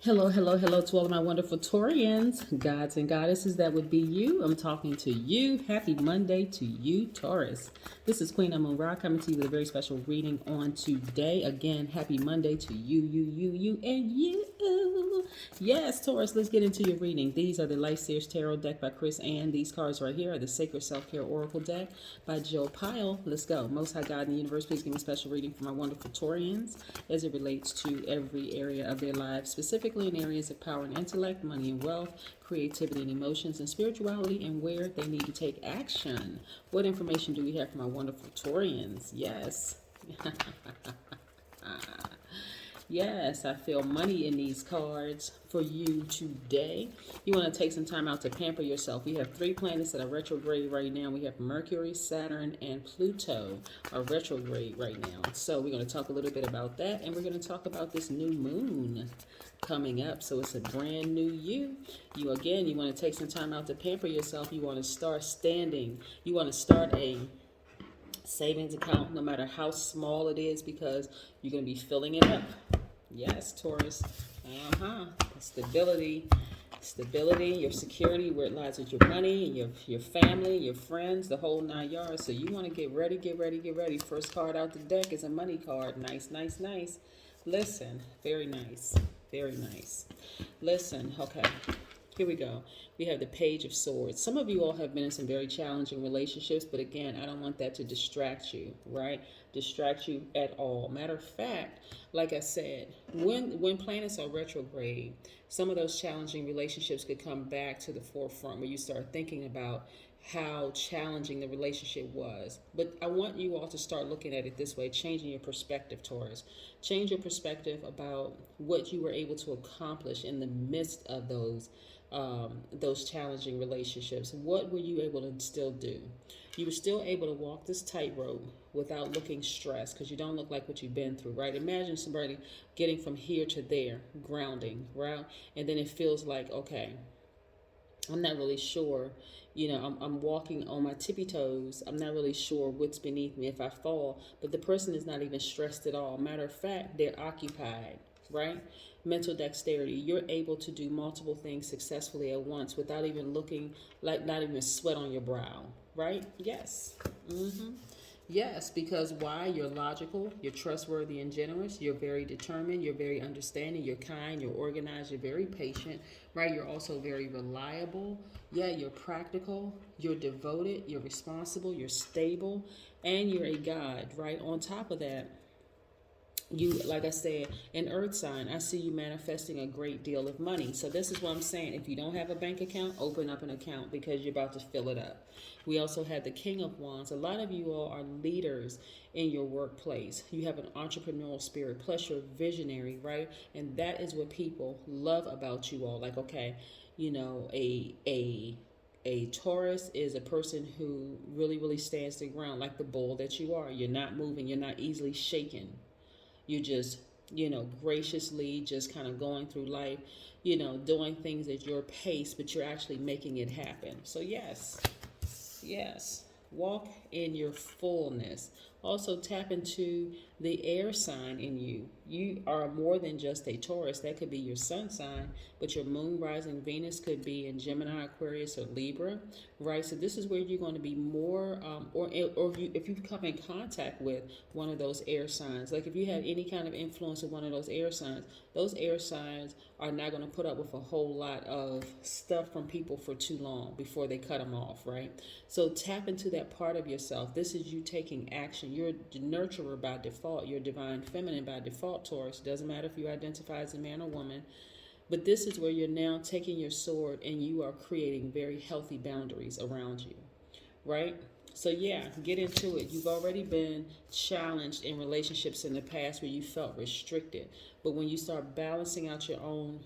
Hello, hello, hello to all of my wonderful Taurians, gods and goddesses. That would be you. I'm talking to you. Happy Monday to you, Taurus. This is Queen Amun Ra coming to you with a very special reading on today. Again, happy Monday to you, and you. Yes, Taurus, let's get into your reading. These are the Life Seers Tarot deck by Chris Ann. These cards right here are the Sacred Self-Care Oracle deck by Joe Pyle. Let's go. Most High God in the universe, please give me a special reading for my wonderful Taurians as it relates to every area of their lives, specifically in areas of power and intellect, money and wealth, creativity and emotions, and spirituality, and where they need to take action. What information do we have for my wonderful Taurians? Yes. Yes, I feel money in these cards for you today. You want to take some time out to pamper yourself. We have 3 planets that are retrograde right now. We have Mercury, Saturn, and Pluto are retrograde right now. So we're going to talk a little bit about that, and we're going to talk about this new moon coming up. So it's a brand new you. You want to take some time out to pamper yourself. You want to start standing. You want to start a savings account, no matter how small it is, because you're going to be filling it up. Yes, Taurus. Stability, your security, where it lies with your money and your family, your friends, the whole 9 yards. So you want to get ready. First card out the deck is a money card. Nice. Listen, very nice. Listen, okay. Here we go. We have the Page of Swords. Some of you all have been in some very challenging relationships, but again, I don't want that to distract you, right? Distract you at all. Matter of fact, like I said, when planets are retrograde, some of those challenging relationships could come back to the forefront where you start thinking about how challenging the relationship was. But I want you all to start looking at it this way, changing your perspective, Taurus. Change your perspective about what you were able to accomplish in the midst of those challenging relationships. What were you able to still do? You were still able to walk this tightrope without looking stressed, because you don't look like what you've been through, right? Imagine somebody getting from here to there, grounding, right? And then it feels like, okay, I'm not really sure, I'm walking on my tippy toes. I'm not really sure what's beneath me if I fall, but the person is not even stressed at all. Matter of fact, they're occupied, right? Mental dexterity. You're able to do multiple things successfully at once without even looking like not even sweat on your brow, right? Yes. Yes, because why? You're logical, you're trustworthy and generous, you're very determined, you're very understanding, you're kind, you're organized, you're very patient, right? You're also very reliable. Yeah, you're practical, you're devoted, you're responsible, you're stable, and you're a guide, right? On top of that, you, like I said, an earth sign, I see you manifesting a great deal of money. So this is what I'm saying. If you don't have a bank account, open up an account, because you're about to fill it up. We also have the King of Wands. A lot of you all are leaders in your workplace. You have an entrepreneurial spirit, plus you're visionary, right? And that is what people love about you all. Like, okay, a Taurus is a person who really stands the ground, like the bull that you are. You're not moving, you're not easily shaken. You just, graciously just kind of going through life, doing things at your pace, but you're actually making it happen. So yes, walk in your fullness. Also tap into the air sign in you. You are more than just a Taurus. That could be your sun sign, but your moon, rising Venus could be in Gemini, Aquarius, or Libra, right? So this is where you're going to be more, if you come in contact with one of those air signs, like if you have any kind of influence with one of those air signs are not going to put up with a whole lot of stuff from people for too long before they cut them off, right? So tap into that part of yourself. This is you taking action. You're a nurturer by default. You're divine feminine by default, Taurus. Doesn't matter if you identify as a man or woman. But this is where you're now taking your sword and you are creating very healthy boundaries around you, right? So yeah, get into it. You've already been challenged in relationships in the past where you felt restricted. But when you start balancing out your own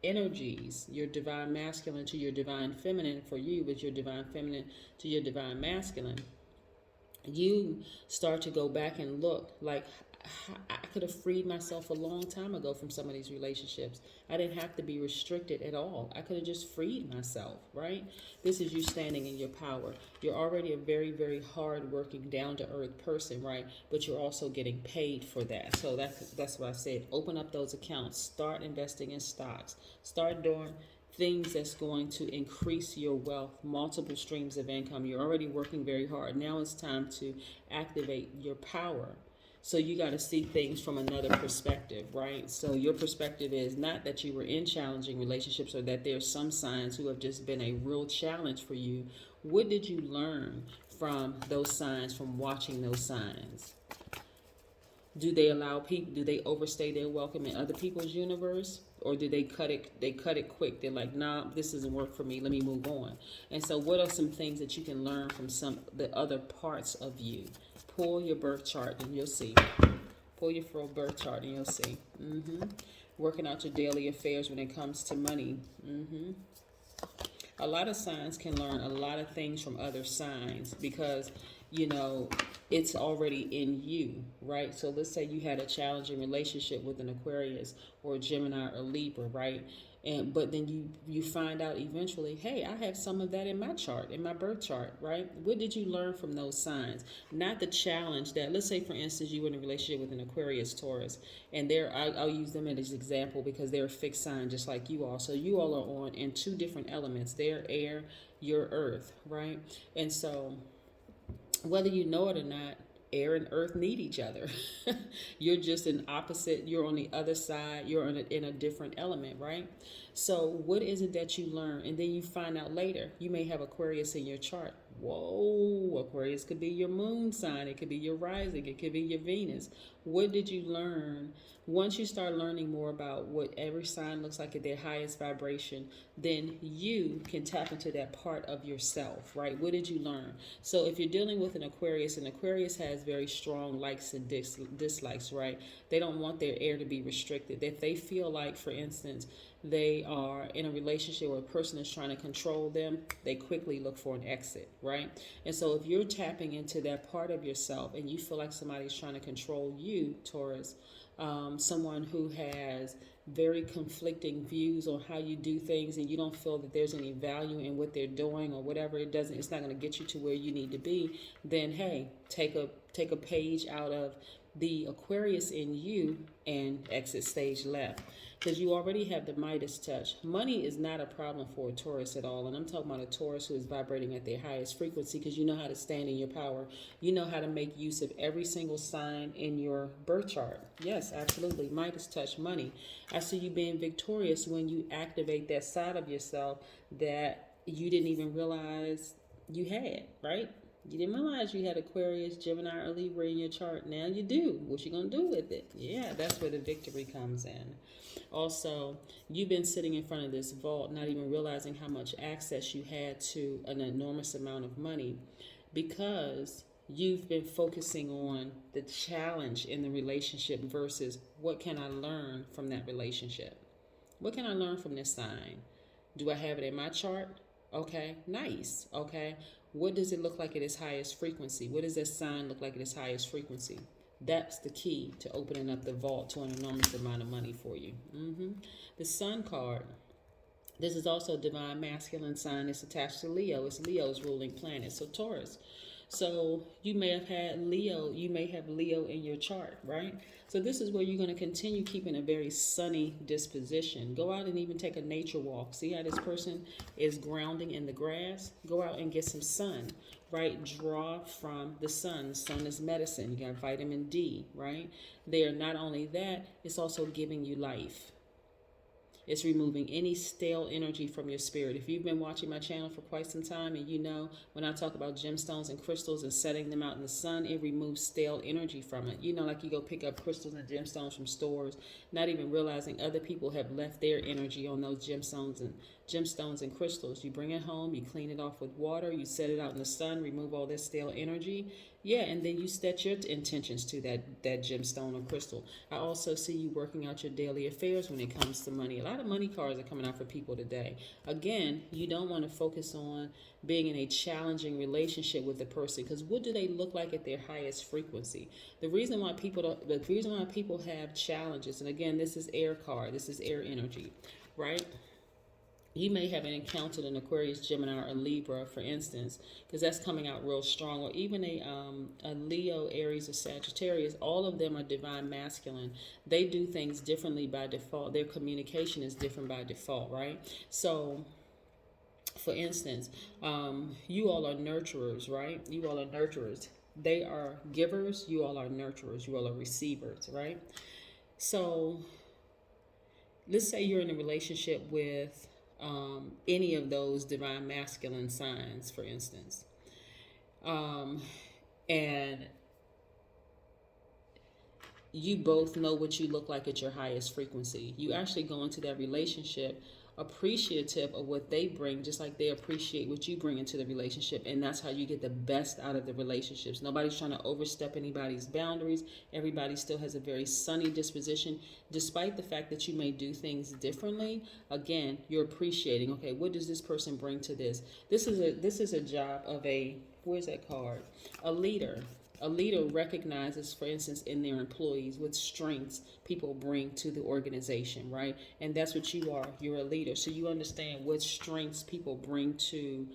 energies, your divine masculine to your divine feminine, for you with your divine feminine to your divine masculine, you start to go back and look like, I could have freed myself a long time ago from some of these relationships. I didn't have to be restricted at all. I could have just freed myself, right? This is you standing in your power. You're already a very, very hard-working, down-to-earth person, right? But you're also getting paid for that. So that's what I said. Open up those accounts. Start investing in stocks. Start doing things that's going to increase your wealth, multiple streams of income. You're already working very hard. Now it's time to activate your power. So you got to see things from another perspective, right? So your perspective is not that you were in challenging relationships or that there's some signs who have just been a real challenge for you. What did you learn from those signs, from watching those signs? Do they allow people, do they overstay their welcome in other people's universe? Or do they cut it quick? They're like, nah, this doesn't work for me. Let me move on. And so what are some things that you can learn from some the other parts of you? Pull your birth chart and you'll see. Pull your birth chart and you'll see. Working out your daily affairs when it comes to money. A lot of signs can learn a lot of things from other signs because, it's already in you, right? So let's say you had a challenging relationship with an Aquarius or a Gemini or Libra, right? But then you find out eventually, hey, I have some of that in my chart, in my birth chart, right? What did you learn from those signs? Not the challenge that, let's say for instance, you were in a relationship with an Aquarius, Taurus, and I'll use them as an example because they're a fixed sign just like you all. So you all are on in two different elements. They're air, you're earth, right? And so whether you know it or not, air and earth need each other. You're just an opposite. You're on the other side. You're in a different element, right? So what is it that you learn? And then you find out later, you may have Aquarius in your chart. Whoa, Aquarius could be your moon sign. It could be your rising. It could be your Venus. What did you learn? Once you start learning more about what every sign looks like at their highest vibration, then you can tap into that part of yourself, right? What did you learn? So if you're dealing with an Aquarius has very strong likes and dislikes, right? They don't want their air to be restricted. If they feel like, for instance, they are in a relationship where a person is trying to control them, they quickly look for an exit, right? And so if you're tapping into that part of yourself and you feel like somebody's trying to control you, Taurus, someone who has very conflicting views on how you do things and you don't feel that there's any value in what they're doing or whatever, it's not going to get you to where you need to be, then hey, take a page out of the Aquarius in you and exit stage left, because you already have the Midas touch. Money is not a problem for a Taurus at all, and I'm talking about a Taurus who is vibrating at their highest frequency, because you know how to stand in your power. You know how to make use of every single sign in your birth chart. Yes, absolutely. Midas touch, money. I see you being victorious when you activate that side of yourself that you didn't even realize you had, right? You didn't realize you had Aquarius, Gemini, or Libra in your chart. Now you do. What you gonna do with it? Yeah, that's where the victory comes in. Also, you've been sitting in front of this vault, not even realizing how much access you had to an enormous amount of money, because you've been focusing on the challenge in the relationship versus what can I learn from that relationship? What can I learn from this sign? Do I have it in my chart? Okay, nice. Okay, what does it look like at its highest frequency? What does that sign look like at its highest frequency? That's the key to opening up the vault to an enormous amount of money for you. The Sun card. This is also a divine masculine sign. It's attached to Leo. It's Leo's ruling planet. So Taurus. So you may have had Leo. You may have Leo in your chart, right? So this is where you're going to continue keeping a very sunny disposition. Go out and even take a nature walk. See how this person is grounding in the grass? Go out and get some sun, right? Draw from the sun. The sun is medicine. You got vitamin D, right? There, not only that, it's also giving you life. It's removing any stale energy from your spirit. If you've been watching my channel for quite some time, and you know when I talk about gemstones and crystals and setting them out in the sun, it removes stale energy from it. You know, like you go pick up crystals and gemstones from stores, not even realizing other people have left their energy on those gemstones and crystals. You bring it home, you clean it off with water, you set it out in the sun, remove all that stale energy, Yeah, and then you set your intentions to that gemstone or crystal. I also see you working out your daily affairs when it comes to money. A lot of money cards are coming out for people today. Again, you don't want to focus on being in a challenging relationship with the person, because what do they look like at their highest frequency? The reason why people have challenges, and again, this is air card, this is air energy, right? You may have encountered an Aquarius, Gemini, or Libra, for instance, because that's coming out real strong, or even a Leo, Aries, or Sagittarius. All of them are divine masculine. They do things differently by default. Their communication is different by default, right? So, for instance, you all are nurturers, right? You all are nurturers. They are givers. You all are nurturers. You all are receivers, right? So, let's say you're in a relationship with any of those divine masculine signs, for instance, and you both know what you look like at your highest frequency. You actually go into that relationship appreciative of what they bring, just like they appreciate what you bring into the relationship, and that's how you get the best out of the relationships. Nobody's trying to overstep anybody's boundaries. Everybody still has a very sunny disposition, despite the fact that you may do things differently. Again, you're appreciating, okay, what does this person bring to this? This is a job of where's that card? A leader. A leader recognizes, for instance, in their employees what strengths people bring to the organization, right? And that's what you are. You're a leader. So you understand what strengths people bring to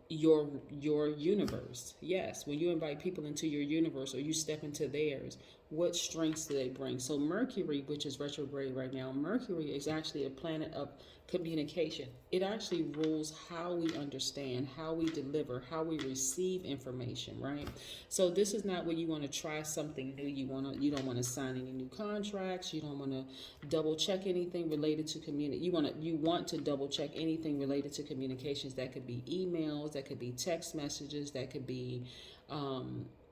your universe. Yes, when you invite people into your universe or you step into theirs, what strengths do they bring? So Mercury, which is retrograde right now, Mercury is actually a planet of communication. It actually rules how we understand, how we deliver, how we receive information, right? So this is not where you want to try something new. You don't want to sign any new contracts. You don't want to double check anything related to community. You want to double check anything related to communications. That could be emails, that could be text messages, that could be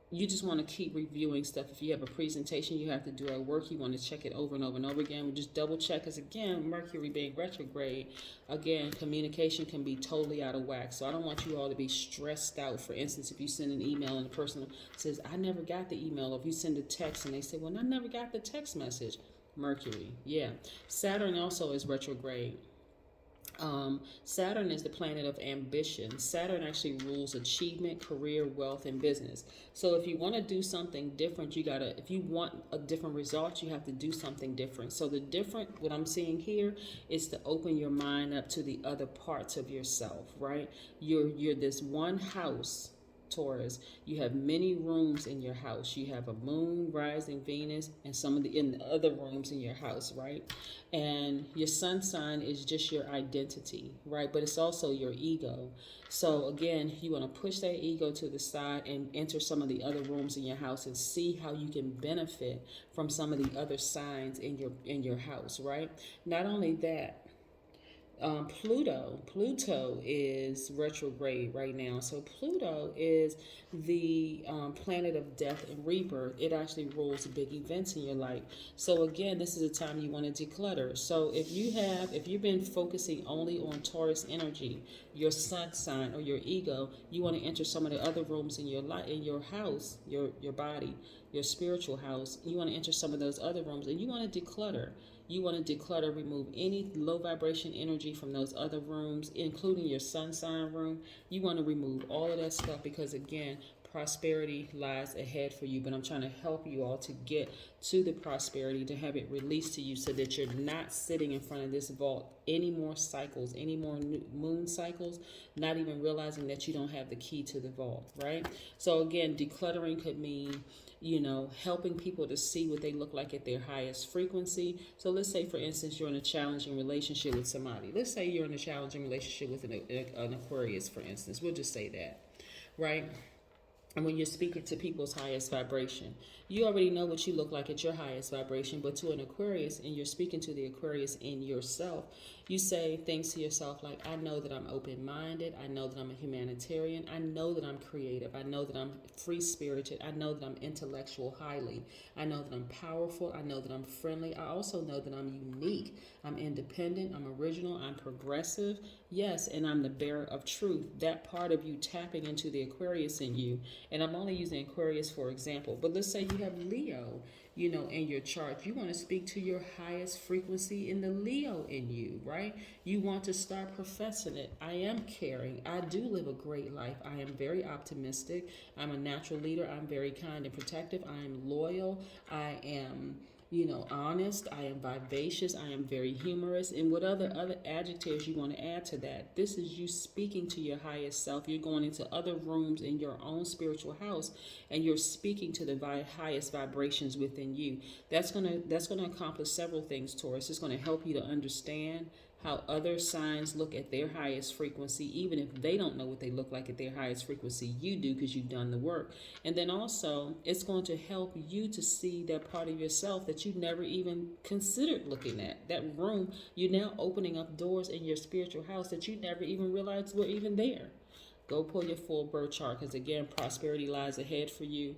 you just want to keep reviewing stuff. If you have a presentation you have to do at work, you want to check it over and over and over again. We just double check, because again, Mercury being retrograde, again, communication can be totally out of whack. So I don't want you all to be stressed out. For instance, if you send an email and the person says, I never got the email, or if you send a text and they say, well, I never got the text message. Mercury, yeah. Saturn also is retrograde. Saturn is the planet of ambition. Saturn actually rules achievement, career, wealth, and business. So if you want to do something different, if you want a different result, you have to do something different. So what I'm seeing here is to open your mind up to the other parts of yourself, right? You're this one house, Taurus. You have many rooms in your house. You have a moon, rising Venus, and some of in the other rooms in your house, right? And your sun sign is just your identity, right? But it's also your ego. So again, you want to push that ego to the side and enter some of the other rooms in your house and see how you can benefit from some of the other signs in your house, right? Not only that, Pluto is retrograde right now. So Pluto is the planet of death and rebirth. It actually rules big events in your life. So again, this is a time you want to declutter. So if you've been focusing only on Taurus energy, your sun sign or your ego, you want to enter some of the other rooms in your life, in your house, your body, your spiritual house. You want to enter some of those other rooms, and you want to declutter. You want to declutter, remove any low vibration energy from those other rooms, including your sun sign room. You want to remove all of that stuff, because again, prosperity lies ahead for you. But I'm trying to help you all to get to the prosperity, to have it released to you, so that you're not sitting in front of this vault any more cycles, any more moon cycles, not even realizing that you don't have the key to the vault, right? So again, decluttering could mean helping people to see what they look like at their highest frequency. So let's say, for instance, you're in a challenging relationship with somebody. Let's say you're in a challenging relationship with an Aquarius, for instance. We'll just say that, right? And when you're speaking to people's highest vibration, you already know what you look like at your highest vibration. But to an Aquarius, and you're speaking to the Aquarius in yourself, you say things to yourself like, I know that I'm open-minded. I know that I'm a humanitarian. I know that I'm creative. I know that I'm free-spirited. I know that I'm intellectual highly. I know that I'm powerful. I know that I'm friendly. I also know that I'm unique. I'm independent. I'm original. I'm progressive. Yes, and I'm the bearer of truth. That part of you tapping into the Aquarius in you And I'm only using Aquarius for example. But let's say you have Leo, in your chart. You want to speak to your highest frequency in the Leo in you, right? You want to start professing it. I am caring. I do live a great life. I am very optimistic. I'm a natural leader. I'm very kind and protective. I am loyal. I am honest. I am vivacious. I am very humorous. And what other adjectives you want to add to that? This is you speaking to your highest self. You're going into other rooms in your own spiritual house, and you're speaking to the highest vibrations within you. That's gonna accomplish several things, Taurus. It's gonna help you to understand how other signs look at their highest frequency, even if they don't know what they look like at their highest frequency. You do, because you've done the work. And then also, it's going to help you to see that part of yourself that you never even considered looking at. That room, you're now opening up doors in your spiritual house that you never even realized were even there. Go pull your full birth chart, because again, prosperity lies ahead for you.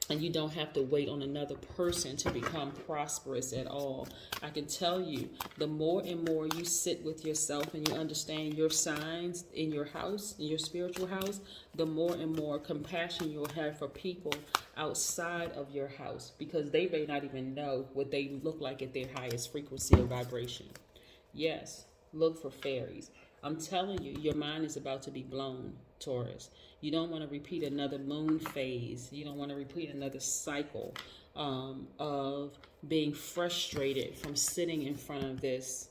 And you don't have to wait on another person to become prosperous at all. I can tell you, the more and more you sit with yourself and you understand your signs in your house, in your spiritual house, the more and more compassion you'll have for people outside of your house, because they may not even know what they look like at their highest frequency or vibration. Yes, look for fairies. I'm telling you, your mind is about to be blown, Taurus. You don't want to repeat another moon phase. You don't want to repeat another cycle of being frustrated from sitting in front of this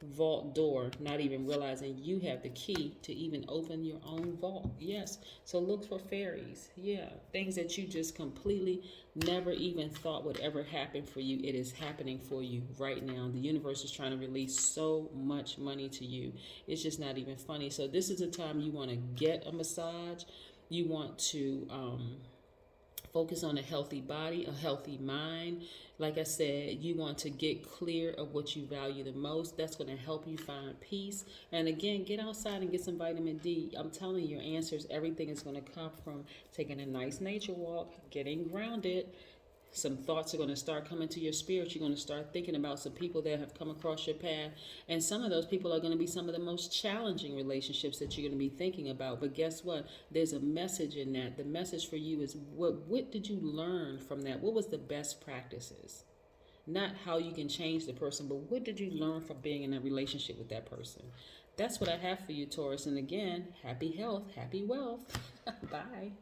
vault door, not even realizing you have the key to even open your own vault. Yes, so look for fairies. Yeah, things that you just completely never even thought would ever happen for you. It is happening for you right now. The universe is trying to release so much money to you. It's just not even funny. So this is a time you want to get a massage. You want to focus on a healthy body, a healthy mind. Like I said, you want to get clear of what you value the most. That's going to help you find peace. And again, get outside and get some vitamin D. I'm telling you, your answers, everything is going to come from taking a nice nature walk, getting grounded. Some thoughts are going to start coming to your spirit. You're going to start thinking about some people that have come across your path. And some of those people are going to be some of the most challenging relationships that you're going to be thinking about. But guess what? There's a message in that. The message for you is what did you learn from that? What was the best practices? Not how you can change the person, but what did you learn from being in a relationship with that person? That's what I have for you, Taurus. And again, happy health, happy wealth. Bye.